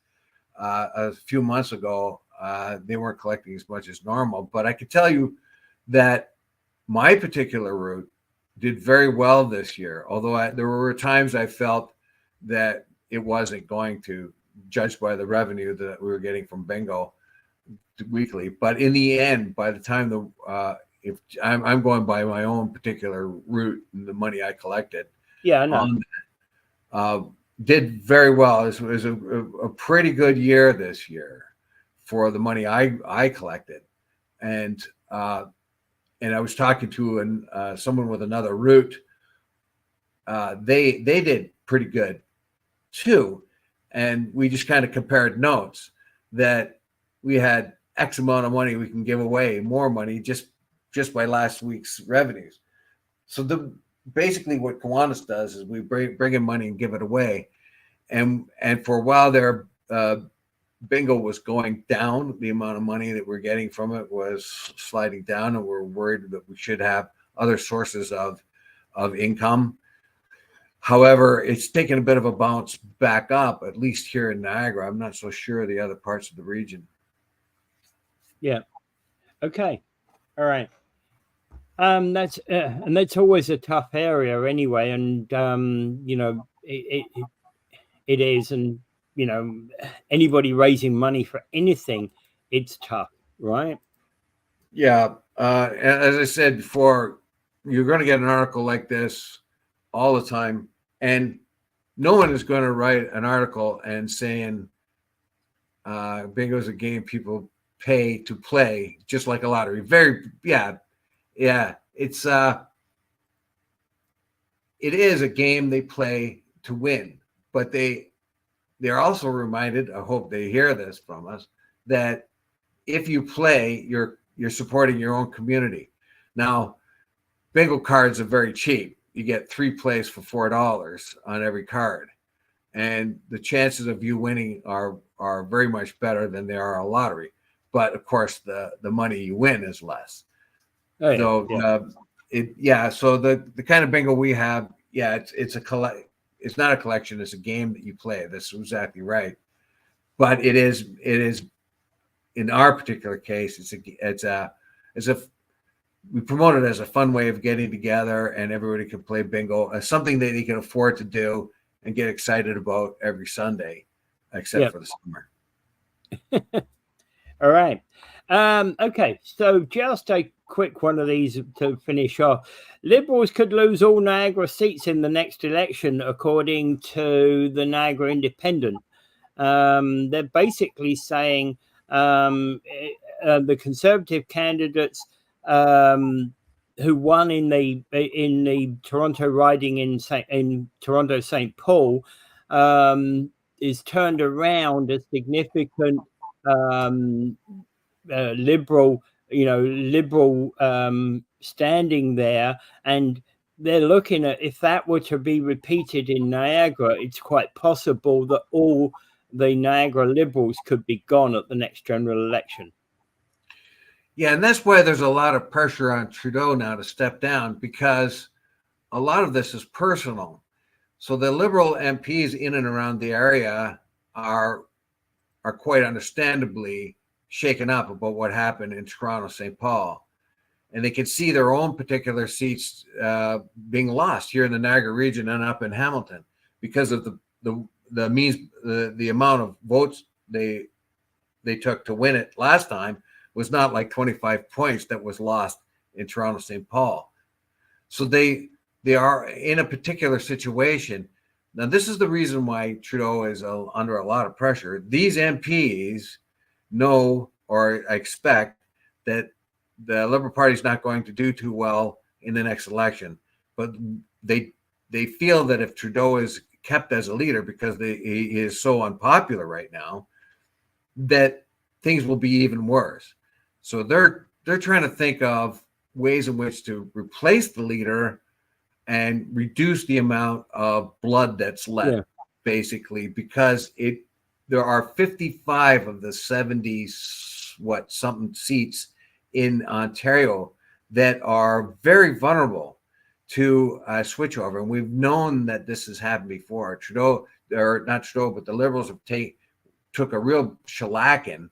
a few months ago. They weren't collecting as much as normal, but I could tell you that my particular route did very well this year, although there were times I felt that it wasn't going to, judged by the revenue that we were getting from bingo weekly. But in the end, by the time if I'm going by my own particular route and the money I collected, yeah, I know. Did very well. It was a pretty good year this year for the money I collected, and I was talking to someone with another route. They did pretty good too, and we just kind of compared notes that we had X amount of money we can give away, more money just by last week's revenues. So basically what Kiwanis does is we bring in money and give it away, and for a while there, bingo was going down. The amount of money that we're getting from it was sliding down, and we're worried that we should have other sources of income. However, it's taken a bit of a bounce back up, at least here in Niagara. I'm not so sure of the other parts of the region. Yeah. Okay. All right. That's always a tough area anyway, and it is, and anybody raising money for anything, it's tough, right? Yeah, as I said before, you're going to get an article like this all the time, and no one is going to write an article and saying bingo is a game people pay to play, just like a lottery. It is a game they play to win, but they're also reminded, I hope they hear this from us, that if you play, you're supporting your own community. Now, bingo cards are very cheap. You get 3 plays for $4 on every card, and the chances of you winning are very much better than they are a lottery. But of course, the money you win is less. Oh, yeah. So so the kind of bingo we have, it's not a collection, it's a game that you play. That's exactly right. But it is in our particular case, we promote it as a fun way of getting together, and everybody can play bingo as something that you can afford to do and get excited about every Sunday, except for the summer. All right. Okay, so just a quick one of these to finish off. Liberals could lose all Niagara seats in the next election, according to the Niagara Independent. They're basically saying the Conservative candidates who won in the Toronto riding in Toronto St. Paul is turned around a significant liberal standing there, and they're looking at, if that were to be repeated in Niagara, it's quite possible that all the Niagara Liberals could be gone at the next general election. Yeah, and that's why there's a lot of pressure on Trudeau now to step down, because a lot of this is personal. So the Liberal MPs in and around the area are quite understandably shaken up about what happened in Toronto, St. Paul. And they can see their own particular seats being lost here in the Niagara region and up in Hamilton because of the amount of votes they took to win it last time was not like 25 points that was lost in Toronto, St. Paul. So they are in a particular situation. Now, this is the reason why Trudeau is under a lot of pressure. These MPs know or expect that the Liberal Party is not going to do too well in the next election, but they feel that if Trudeau is kept as a leader, because he is so unpopular right now, that things will be even worse. So they're trying to think of ways in which to replace the leader and reduce the amount of blood that's left, basically, because there are 55 of the 70 something seats in Ontario that are very vulnerable to switchover. And we've known that this has happened before. Trudeau, or not Trudeau, but the Liberals have took a real shellacking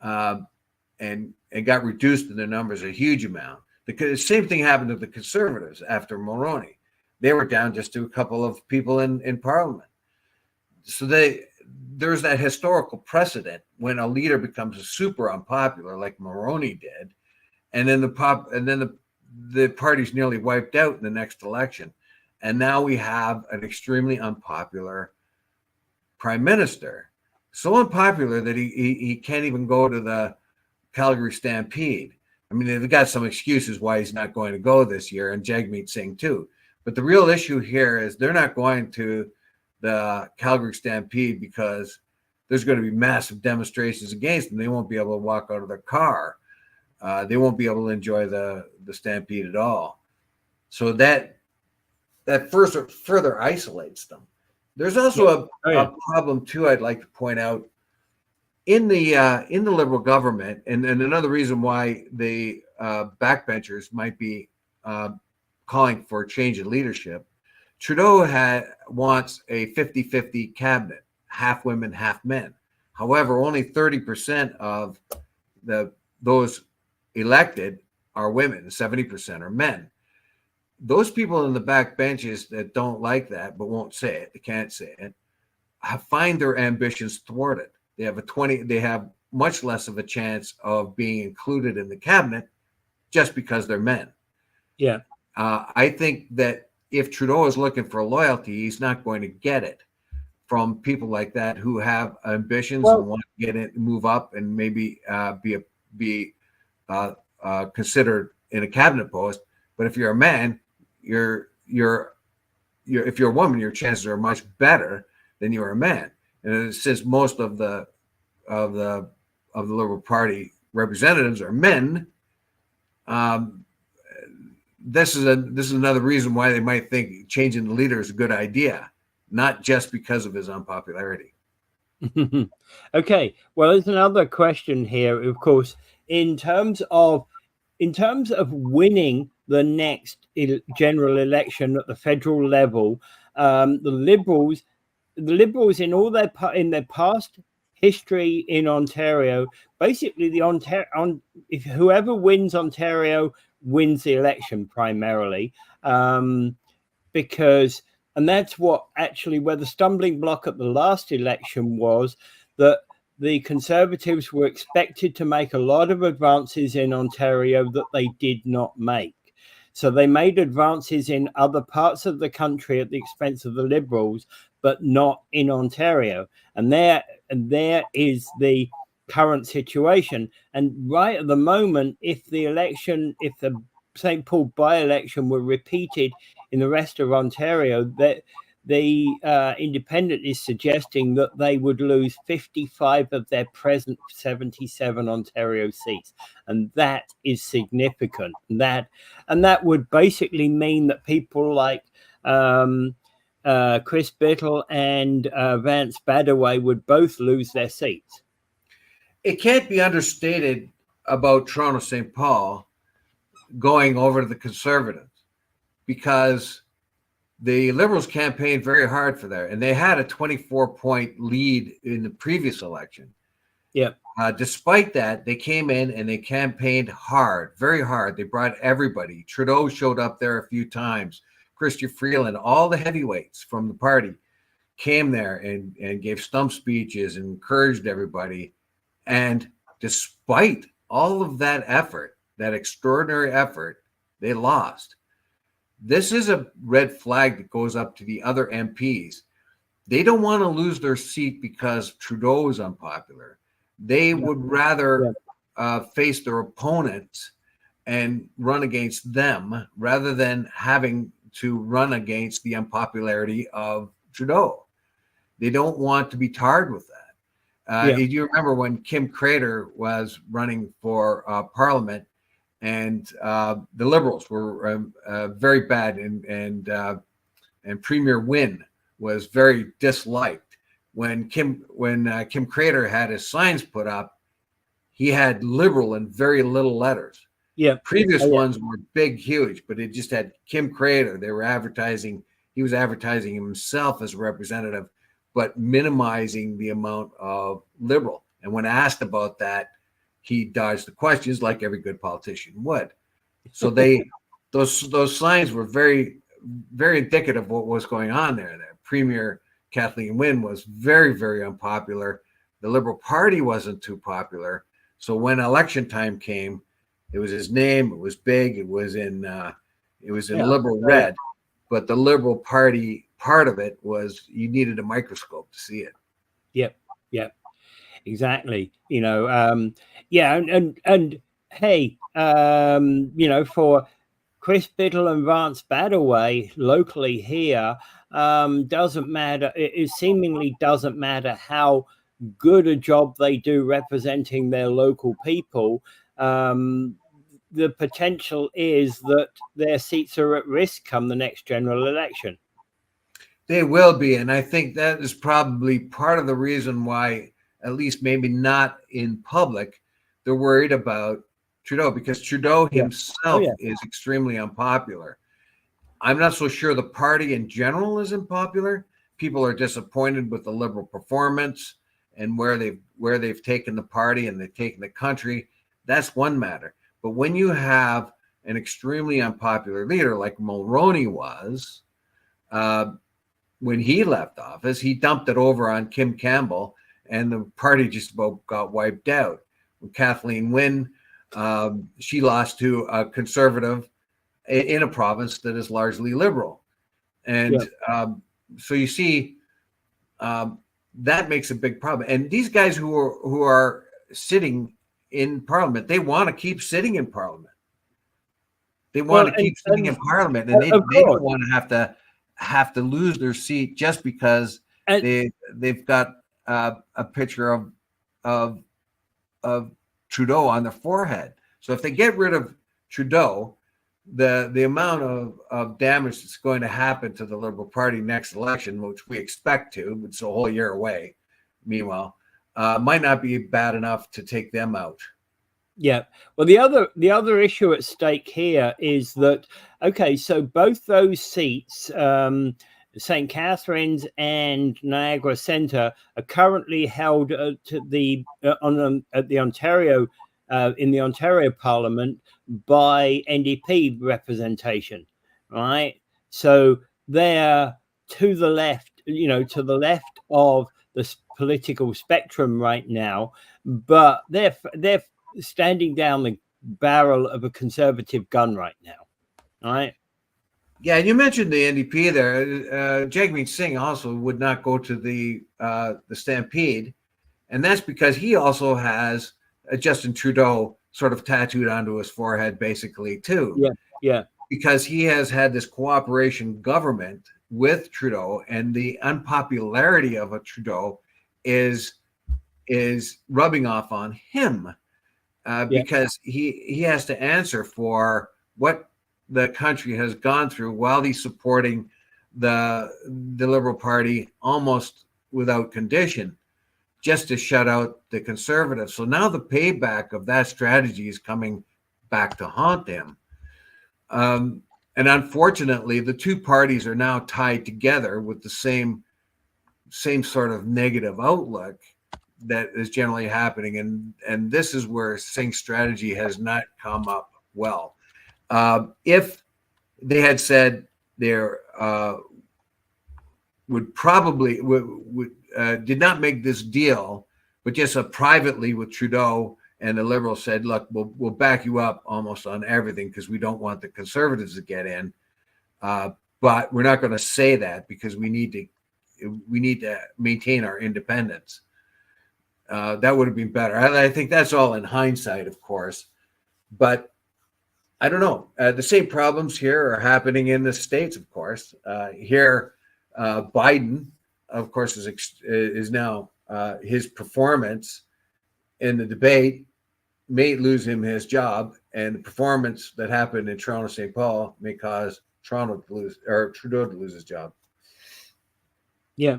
and got reduced in their numbers a huge amount. The same thing happened to the Conservatives after Mulroney. They were down just to a couple of people in Parliament. So there's that historical precedent when a leader becomes super unpopular, like Mulroney did, and then the party's nearly wiped out in the next election. And now we have an extremely unpopular prime minister, so unpopular that he can't even go to the Calgary Stampede. I mean, they've got some excuses why he's not going to go this year, and Jagmeet Singh too. But the real issue here is they're not going to the Calgary Stampede because there's going to be massive demonstrations against them. They won't be able to walk out of their car. They won't be able to enjoy the Stampede at all. So that further isolates them. There's also a problem too. I'd like to point out in the Liberal government, and another reason why the backbenchers might be calling for a change in leadership. Trudeau wants a 50-50 cabinet, half women, half men. However, only 30% of those elected are women, 70% are men. Those people in the back benches that don't like that but won't say it, they can't say it, find their ambitions thwarted. They have much less of a chance of being included in the cabinet just because they're men. Yeah. I think that if Trudeau is looking for loyalty, he's not going to get it from people like that who have ambitions and want to get it, move up, and maybe be considered in a cabinet post. But if you're a man, if you're a woman, your chances are much better than you're a man. And since most of the Liberal Party representatives are men, this is another reason why they might think changing the leader is a good idea, not just because of his unpopularity. Okay, well, there's another question here, of course, in terms of winning the next general election at the federal level. The Liberals in all their past history in Ontario, basically if whoever wins Ontario wins the election primarily, because, and that's what actually where the stumbling block at the last election was, that the Conservatives were expected to make a lot of advances in Ontario that they did not make. So they made advances in other parts of the country at the expense of the Liberals, but not in Ontario. And there is the current situation. And right at the moment, if the St. Paul by-election were repeated in the rest of Ontario, that the Independent is suggesting that they would lose 55 of their present 77 Ontario seats, and that is significant. And that would basically mean that people like Chris Biddle and Vance Badaway would both lose their seats. It can't be understated about Toronto St. Paul going over to the Conservatives, because the Liberals campaigned very hard for there, and they had a 24-point lead in the previous election. Yeah. Despite that, they came in and they campaigned hard, very hard. They brought everybody. Trudeau showed up there a few times. Chrystia Freeland, all the heavyweights from the party came there and gave stump speeches and encouraged everybody. And despite all of that effort, that extraordinary effort, they lost. This is a red flag that goes up to the other MPs. They don't want to lose their seat because Trudeau is unpopular. They would rather face their opponents and run against them rather than having to run against the unpopularity of Trudeau. They don't want to be tarred with that. Do you remember when Kim Crater was running for Parliament? And the Liberals were very bad, and Premier Wynne was very disliked. When Kim Crater had his signs put up, he had Liberal in very little letters. Yeah. Previous ones were big, huge, but it just had Kim Crater. They were advertising. He was advertising himself as a representative, but minimizing the amount of Liberal. And when asked about that, he dodged the questions like every good politician would. So those signs were very, very indicative of what was going on there. That Premier Kathleen Wynne was very, very unpopular. The Liberal Party wasn't too popular. So when election time came, it was his name. It was big. It was in Liberal red, but the Liberal Party part of it was you needed a microscope to see it. Yep, exactly. You know, and hey, you know, for Chris Biddle and Vance Badaway locally here, doesn't matter. It seemingly doesn't matter how good a job they do representing their local people. The potential is that their seats are at risk come the next general election. They will be, and I think that is probably part of the reason why, at least maybe not in public, they're worried about Trudeau, because Trudeau himself is extremely unpopular. I'm not so sure the party in general is unpopular. People are disappointed with the Liberal performance and where they've taken the party and they've taken the country. That's one matter. But when you have an extremely unpopular leader like Mulroney was, when he left office, he dumped it over on Kim Campbell, and the party just about got wiped out. When Kathleen Wynne, she lost to a Conservative in a province that is largely Liberal. And so you see, that makes a big problem. And these guys who are sitting in Parliament, they want to keep sitting in Parliament. They want to keep sitting in Parliament, and they don't want to have to lose their seat just because they've got a picture of Trudeau on their forehead. So if they get rid of Trudeau, the amount of damage that's going to happen to the Liberal Party next election, which we expect to, it's a whole year away, meanwhile, might not be bad enough to take them out. Yeah. Well, the other issue at stake here is that, okay, so both those seats, St. Catharines and Niagara Centre, are currently held at the Ontario in the Ontario Parliament by NDP representation, right? So they're to the left, you know, to the left of the political spectrum right now, but they're standing down the barrel of a Conservative gun right now, right? Yeah, you mentioned the NDP there. Jagmeet Singh also would not go to the Stampede, and that's because he also has Justin Trudeau sort of tattooed onto his forehead, basically, too. Yeah. Because he has had this cooperation government with Trudeau, and the unpopularity of a Trudeau is rubbing off on him, because he has to answer for what the country has gone through while he's supporting the Liberal Party almost without condition, just to shut out the Conservatives. So now the payback of that strategy is coming back to haunt him. And unfortunately, the two parties are now tied together with the same sort of negative outlook that is generally happening. And this is where Singh's strategy has not come up well. If they had said there would did not make this deal, but just privately with Trudeau, and the Liberals said, look, we'll back you up almost on everything because we don't want the Conservatives to get in, but we're not going to say that because we need to maintain our independence. That would have been better. I think that's all in hindsight, of course, but I don't know. The same problems here are happening in the States, of course. Here, Biden, of course, is now his performance in the debate may lose him his job, and the performance that happened in Toronto, St. Paul may cause Trudeau to lose his job. Yeah.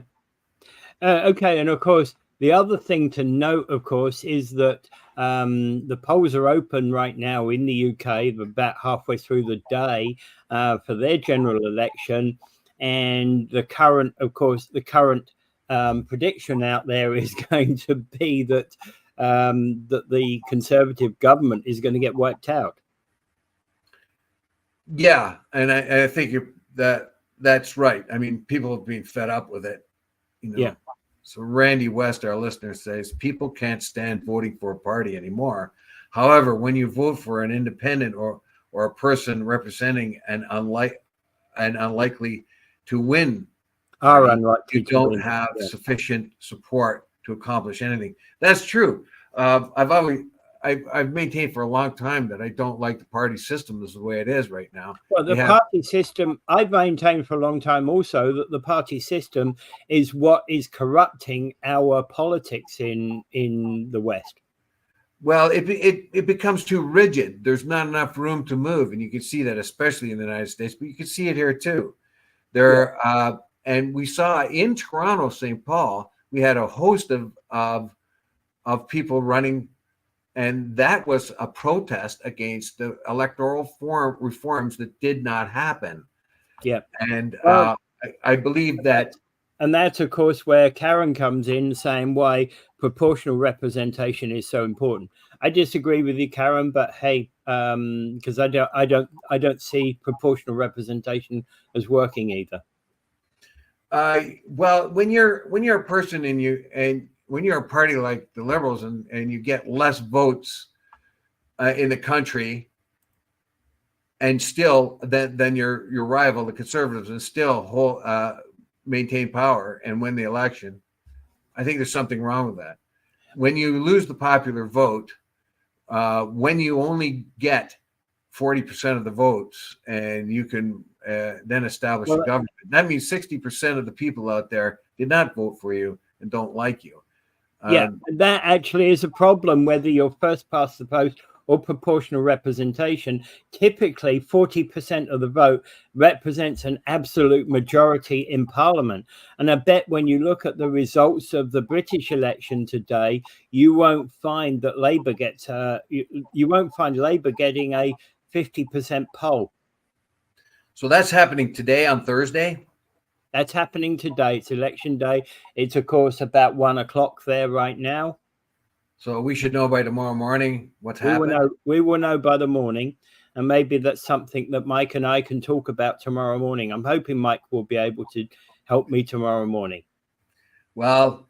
Okay, and of course, The other thing to note, of course, is that the polls are open right now in the UK, about halfway through the day for their general election. And the current prediction out there is going to be that that the Conservative government is going to get wiped out. Yeah, and I think that's right. I mean, people have been fed up with it, you know. Yeah. So Randy West, our listener, says people can't stand voting for a party anymore. However, when you vote for an independent or a person representing an unlikely to win, you don't have sufficient support to accomplish anything. That's true. I've maintained for a long time that I don't like the party system as the way it is right now. Well, the party system, I've maintained for a long time also that the party system is what is corrupting our politics in the West. Well, it becomes too rigid. There's not enough room to move, and you can see that especially in the United States, but you can see it here too. And we saw in Toronto, St. Paul, we had a host of people running. And that was a protest against the electoral reforms that did not happen. Yeah. And I believe that. And that's, of course, where Karen comes in saying why proportional representation is so important. I disagree with you, Karen, but hey, because I don't see proportional representation as working either. Well, when you're a person and when you're a party like the Liberals and you get less votes in the country, and still than your rival, the Conservatives, and still maintain power and win the election, I think there's something wrong with that. When you lose the popular vote, when you only get 40% of the votes, and you can then establish a government, that means 60% of the people out there did not vote for you and don't like you. Yeah, that actually is a problem, whether you're first past the post or proportional representation. Typically, 40% of the vote represents an absolute majority in Parliament. And I bet when you look at the results of the British election today, you won't find that Labour gets you won't find Labour getting a 50% poll. So that's happening today on Thursday? That's happening today. It's election day. It's, of course, about 1 o'clock there right now. So we should know by tomorrow morning what's happening? We will know by the morning. And maybe that's something that Mike and I can talk about tomorrow morning. I'm hoping Mike will be able to help me tomorrow morning. Well,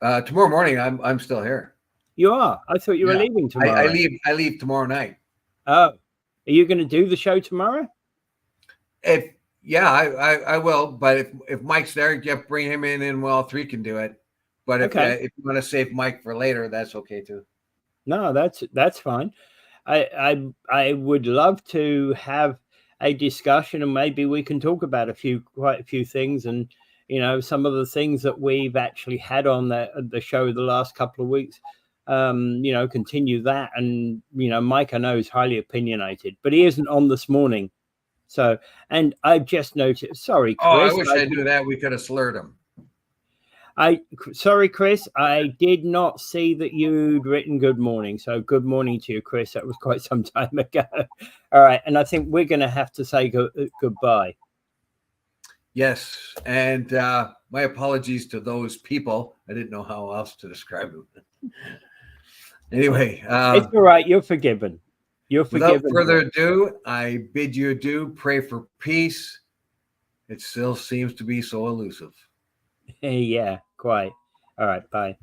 tomorrow morning, I'm still here. You are? I thought you were leaving tomorrow. I leave tomorrow night. Oh, are you going to do the show tomorrow? Yeah, I will. But if Mike's there, Jeff, bring him in, and all three can do it. But if you want to save Mike for later, that's okay too. No, that's fine. I would love to have a discussion, and maybe we can talk about quite a few things, and some of the things that we've actually had on the show the last couple of weeks. Continue that, and Mike, I know, is highly opinionated, but he isn't on this morning. So, and I just noticed. Sorry, Chris. Oh, I wish I knew that. We could have slurred him. Sorry, Chris. I did not see that you'd written good morning. So, good morning to you, Chris. That was quite some time ago. All right, and I think we're going to have to say goodbye. Yes, and my apologies to those people. I didn't know how else to describe it. Anyway, it's all right. You're forgiven. You're forgiven. Without further ado, I bid you adieu. Pray for peace. It still seems to be so elusive. Yeah, quite. All right, bye.